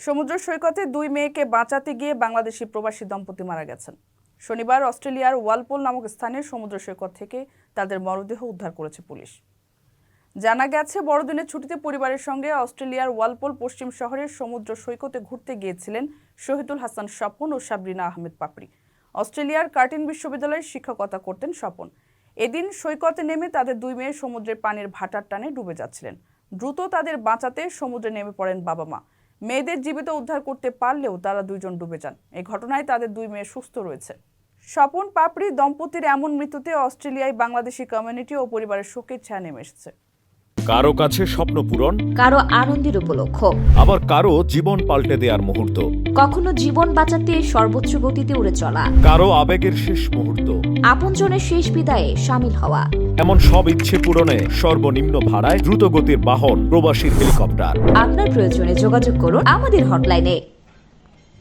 সমুদ্র সৈকতে দুই মেয়েকে বাঁচাতে গিয়ে বাংলাদেশি প্রবাসী দম্পতি মারা গেছেন। শনিবার অস্ট্রেলিয়ার ওয়ালপোল নামক স্থানে সমুদ্র সৈকত থেকে তাদের মরদেহ উদ্ধার করেছে পুলিশ। জানা গেছে, বড়দিনের ছুটিতে পরিবারের সঙ্গে অস্ট্রেলিয়ার ওয়ালপোল পশ্চিম শহরের সমুদ্র সৈকতে ঘুরতে গিয়েছিলেন শহীদুল হাসান স্বপন ও সাবরিনা আহমেদ পাপড়ি। অস্ট্রেলিয়ার কার্টিন বিশ্ববিদ্যালয়ে শিক্ষকতা করতেন স্বপন। এদিন সৈকতে নেমে তাদের দুই মেয়ে সমুদ্রের পানির ভাটার টানে ডুবে যাচ্ছিলেন। দ্রুত তাদের বাঁচাতে সমুদ্রে নেমে পড়েন বাবা মা। মেয়েদের জীবিত উদ্ধার করতে পারলেও তারা দুইজন ডুবে যান। এই ঘটনায় তাদের দুই মেয়ে সুস্থ রয়েছে। স্বপন পাপড়ি দম্পতির এমন মৃত্যুতে অস্ট্রেলিয়ায় বাংলাদেশি কমিউনিটি ও পরিবারের শোকের ছায়া নেমে এসেছে। কারো কাছে স্বপ্ন পূরণ, কারো আনন্দের উপলক্ষ, আবার কারো জীবন পাল্টে দেওয়ার মুহূর্ত, কখনো জীবন বাঁচাতে সর্বোচ্চ গতিতে উড়ে চলা, কারো আবেগের শেষ মুহূর্ত, আপনজনের শেষ বিদায়ে শামিল হওয়া। এমন সব ইচ্ছে পূরণে সর্বনিম্ন ভাড়ায় দ্রুতগতির বাহন প্রবাসীর হেলিকপ্টার। আপনার প্রয়োজনে যোগাযোগ করুন আমাদের হটলাইনে।